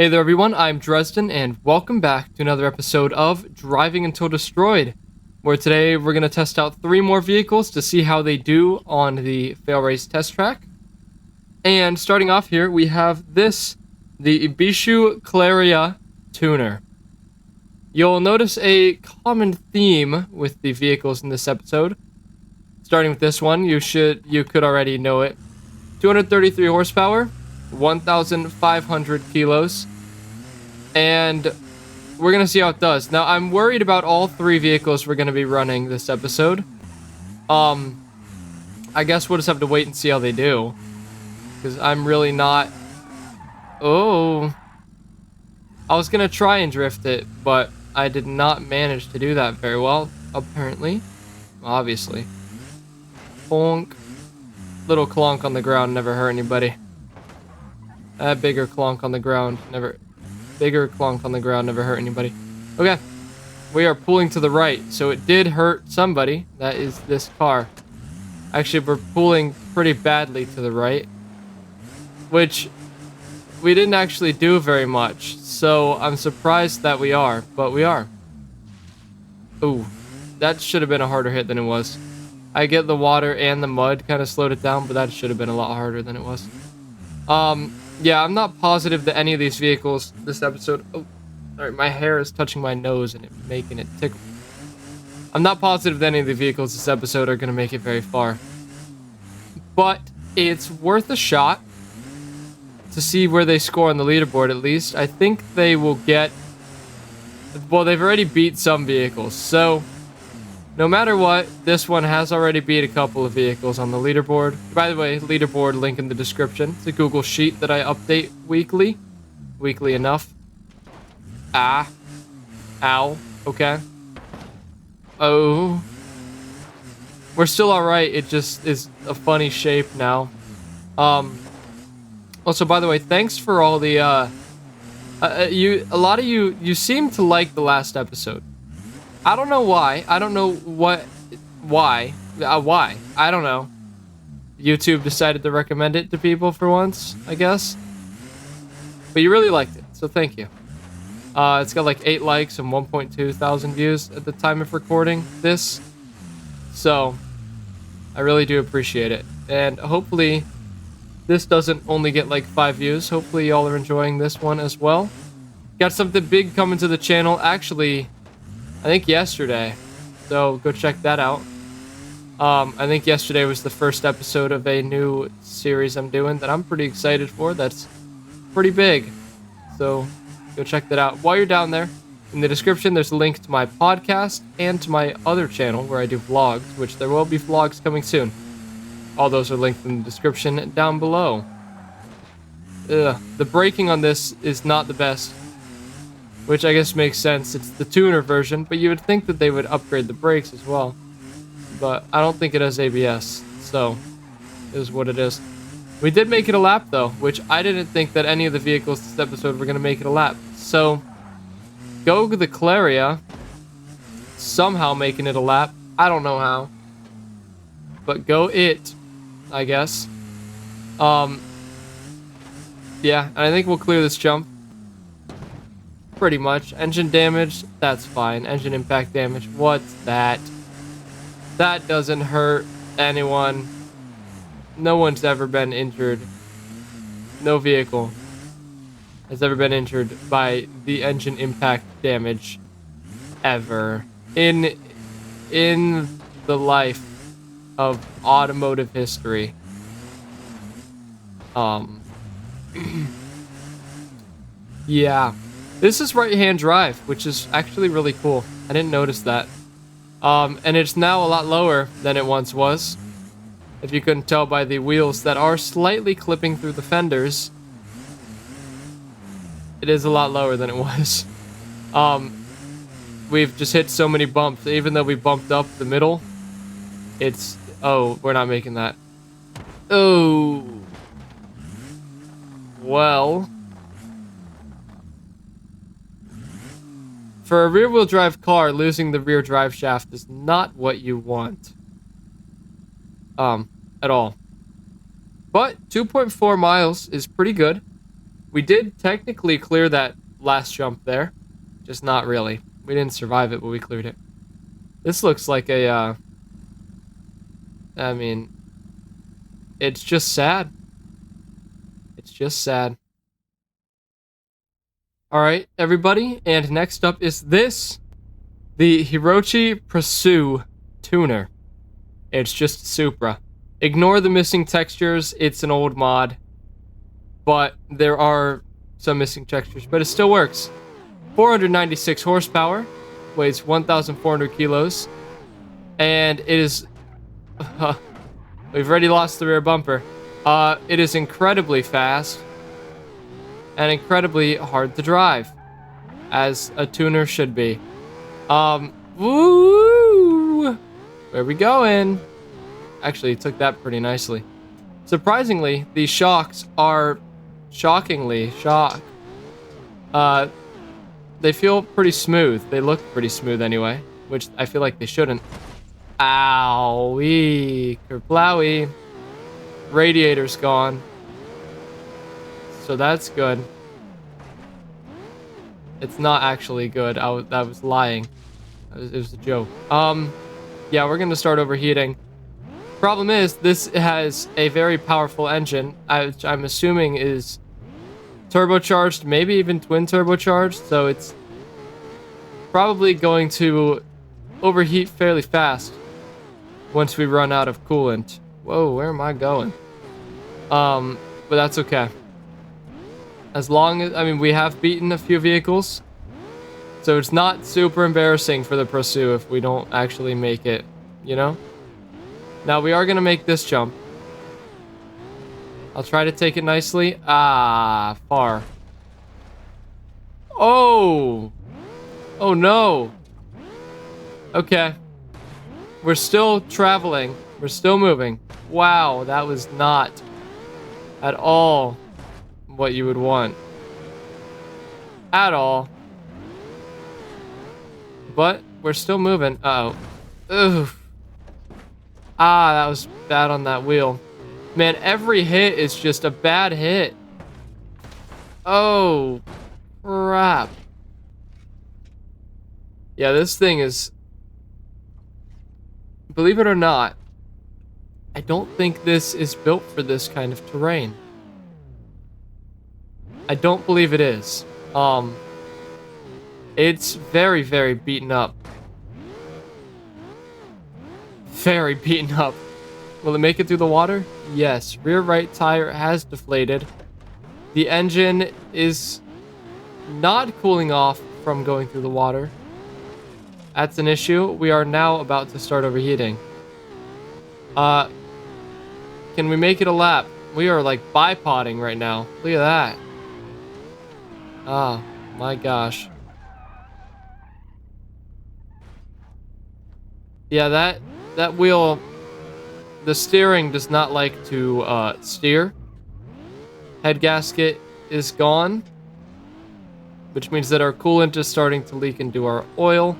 Hey there everyone, I'm Dresden and welcome back to another episode of Driving Until Destroyed, where today we're going to test out 3 more vehicles to see how they do on the FailRace Test Track. And starting off here, we have this, the Ibishu Claria Tuner. You'll notice a common theme with the vehicles in this episode. Starting with this one, you could already know it. 233 horsepower, 1,500 kilos, and we're gonna see how it does. Now, I'm worried about all 3 vehicles we're gonna be running this episode. I guess we'll just have to wait and see how they do, because I'm really not... Oh, I was gonna try and drift it, but I did not manage to do that very well, apparently. Obviously. Bonk. Little clonk on the ground never hurt anybody. That bigger clonk on the ground never hurt anybody. Okay, we are pulling to the right, so it did hurt somebody. That is this car. Actually, we're pulling pretty badly to the right, which we didn't actually do very much, so I'm surprised that we are, but we are. Ooh, that should have been a harder hit than it was. I get the water and the mud kind of slowed it down, but that should have been a lot harder than it was. Yeah, I'm not positive that any of these vehicles this episode... Oh, sorry, my hair is touching my nose and it's making it tickle. I'm not positive that any of the vehicles this episode are going to make it very far. But it's worth a shot to see where they score on the leaderboard, at least. I think they will get... Well, they've already beat some vehicles, so... No matter what, this one has already beat a couple of vehicles on the leaderboard. By the way, leaderboard link in the description. It's a Google Sheet that I update weekly. Weekly enough. Ah. Ow. Okay. Oh. We're still alright. It just is a funny shape now. Also, by the way, thanks for all the, a lot of you seem to like the last episode. I don't know why. I don't know why. Why? I don't know. YouTube decided to recommend it to people for once, I guess. But you really liked it, so thank you. It's got like 8 likes and 1.2 thousand views at the time of recording this. So, I really do appreciate it. And hopefully, this doesn't only get like 5 views. Hopefully, y'all are enjoying this one as well. Got something big coming to the channel. Actually... I think yesterday, so go check that out. I think yesterday was the first episode of a new series I'm doing that I'm pretty excited for. That's pretty big, so go check that out. While you're down there, in the description there's a link to my podcast and to my other channel where I do vlogs, which there will be vlogs coming soon. All those are linked in the description down below. The braking on this is not the best. Which I guess makes sense. It's the tuner version, but you would think that they would upgrade the brakes as well. But I don't think it has ABS, so it is what it is. We did make it a lap though, which I didn't think that any of the vehicles this episode were going to make it a lap. So, go the Claria, somehow making it a lap. I don't know how. But go it, I guess. Yeah, and I think we'll clear this jump. Pretty much. Engine damage, that's fine. Engine impact damage, what's that? That doesn't hurt anyone. No one's ever been injured. No vehicle has ever been injured by the engine impact damage ever in the life of automotive history. Yeah. This is right-hand drive, which is actually really cool. I didn't notice that. And it's now a lot lower than it once was. If you couldn't tell by the wheels that are slightly clipping through the fenders. It is a lot lower than it was. We've just hit so many bumps. Even though we bumped up the middle, it's... Oh, we're not making that. Oh. Well... For a rear-wheel drive car, losing the rear drive shaft is not what you want. At all. But 2.4 miles is pretty good. We did technically clear that last jump there. Just not really. We didn't survive it, but we cleared it. This looks like a, I mean, it's just sad. It's just sad. Alright, everybody, and next up is this. The Hirochi Pursue Tuner. It's just Supra. Ignore the missing textures, it's an old mod. But there are some missing textures, but it still works. 496 horsepower, weighs 1,400 kilos, and it is... we've already lost the rear bumper. It is incredibly fast, and incredibly hard to drive, as a tuner should be. Woo! Where we going? Actually, it took that pretty nicely. Surprisingly, these shocks are shockingly shock. They feel pretty smooth. They look pretty smooth anyway, which I feel like they shouldn't. Owie, kerplowie. Radiator's gone. So that's good. It's not actually good. I was lying. It was a joke. Yeah, we're gonna start overheating. Problem is, this has a very powerful engine, I'm assuming is turbocharged, maybe even twin turbocharged, so it's probably going to overheat fairly fast once we run out of coolant. Whoa, where am I going? But that's okay. As long as, I mean, we have beaten a few vehicles, so it's not super embarrassing for the Pursue if we don't actually make it, you know? Now, we are going to make this jump. I'll try to take it nicely. Ah, far. Oh! Oh, no. Okay. We're still traveling. We're still moving. Wow, that was not at all what you would want. At all. But we're still moving. Uh-oh. Ugh. Ah, that was bad on that wheel. Man, every hit is just a bad hit. Oh, crap. Yeah, this thing is... Believe it or not, I don't think this is built for this kind of terrain. I don't believe it is. It's very, very beaten up. Very beaten up. Will it make it through the water? Yes. Rear right tire has deflated. The engine is not cooling off from going through the water. That's an issue. We are now about to start overheating. Can we make it a lap? We are like bipoding right now. Look at that. Oh my gosh. Yeah, that wheel, the steering does not like to steer. Head gasket is gone, which means that our coolant is starting to leak into our oil,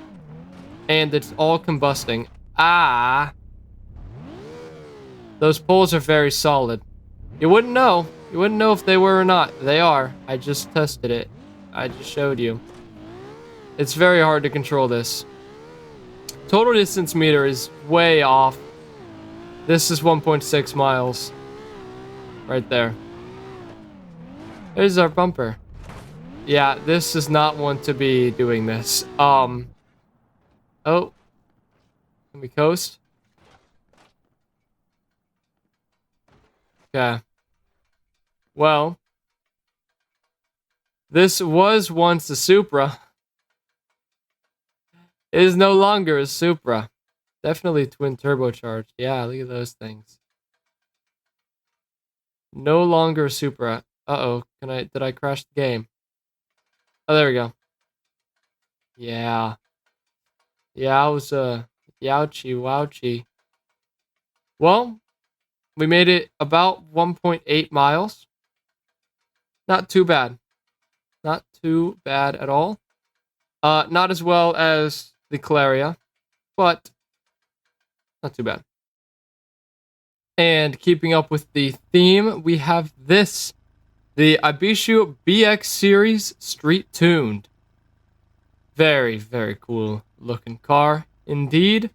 and it's all combusting. Ah! Those poles are very solid. You wouldn't know. You wouldn't know if they were or not. They are. I just tested it. I just showed you. It's very hard to control this. Total distance meter is way off. This is 1.6 miles. Right there. There's our bumper. Yeah, this is not one to be doing this. Oh. Can we coast? Okay. Well. This was once a Supra. It is no longer a Supra. Definitely twin turbocharged. Yeah, look at those things. No longer a Supra. Uh-oh. Did I crash the game? Oh, there we go. Yeah. Yeah, I was, yowchy, wowchy. Well, we made it about 1.8 miles. Not too bad. Not too bad at all. Not as well as the Claria, but not too bad. And keeping up with the theme, we have this, The Ibishu BX Series Street Tuned. Very, very cool looking car indeed.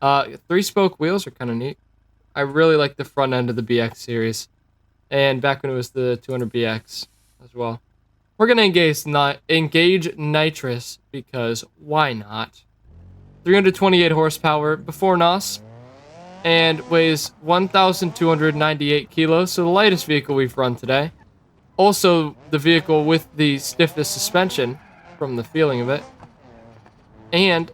3-spoke wheels are kind of neat. I really like the front end of the BX series. And back when it was the 200BX as well. We're going to engage nitrous because why not? 328 horsepower before NOS. And weighs 1,298 kilos. So the lightest vehicle we've run today. Also the vehicle with the stiffest suspension from the feeling of it. And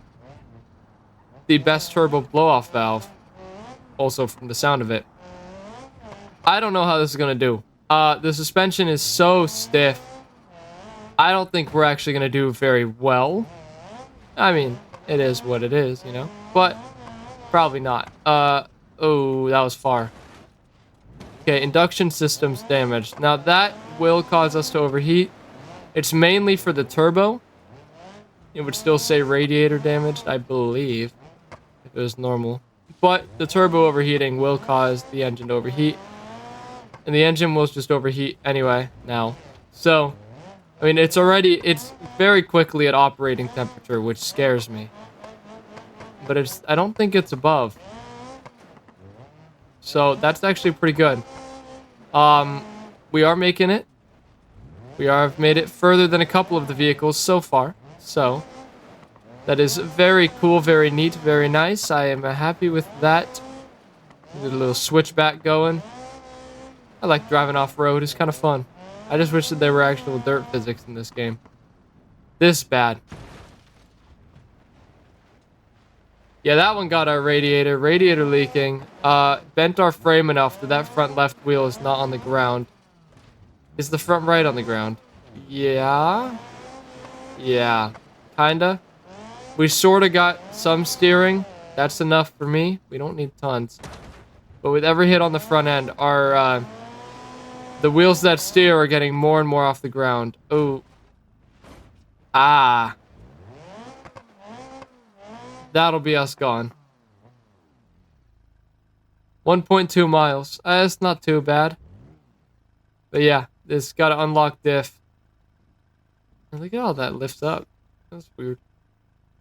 the best turbo blow-off valve. Also from the sound of it. I don't know how this is going to do. The suspension is so stiff. I don't think we're actually going to do very well. I mean, it is what it is, you know? But probably not. Oh, that was far. Okay, induction system's damaged. Now that will cause us to overheat. It's mainly for the turbo. It would still say radiator damaged, I believe, if it was normal. But the turbo overheating will cause the engine to overheat. And the engine will just overheat anyway now. So, I mean, it's very quickly at operating temperature, which scares me. But I don't think it's above. So, that's actually pretty good. We are making it. We have made it further than a couple of the vehicles so far. So, that is very cool, very neat, very nice. I am happy with that. Get a little switchback going. I like driving off-road. It's kind of fun. I just wish that there were actual dirt physics in this game. This bad. Yeah, that one got our radiator. Radiator leaking. Bent our frame enough that that front left wheel is not on the ground. Is the front right on the ground? Yeah. Yeah. Kinda. We sort of got some steering. That's enough for me. We don't need tons. But with every hit on the front end, our the wheels that steer are getting more and more off the ground. Oh. Ah. That'll be us gone. 1.2 miles. That's not too bad. But yeah, this got to unlock diff. And look at all that lifts up. That's weird.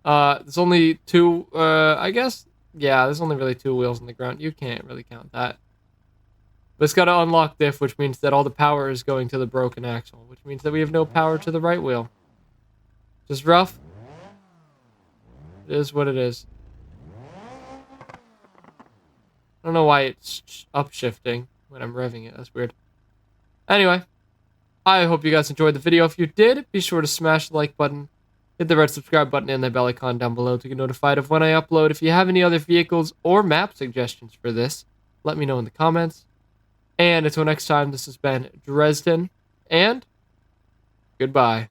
There's only two, I guess. Yeah, there's only really 2 wheels on the ground. You can't really count that. But it's got to unlock diff, which means that all the power is going to the broken axle, which means that we have no power to the right wheel. Just rough. It is what it is. I don't know why it's upshifting when I'm revving it. That's weird. Anyway, I hope you guys enjoyed the video. If you did, be sure to smash the like button, hit the red subscribe button and the bell icon down below to get notified of when I upload. If you have any other vehicles or map suggestions for this, let me know in the comments. And until next time, this has been Dresden, and goodbye.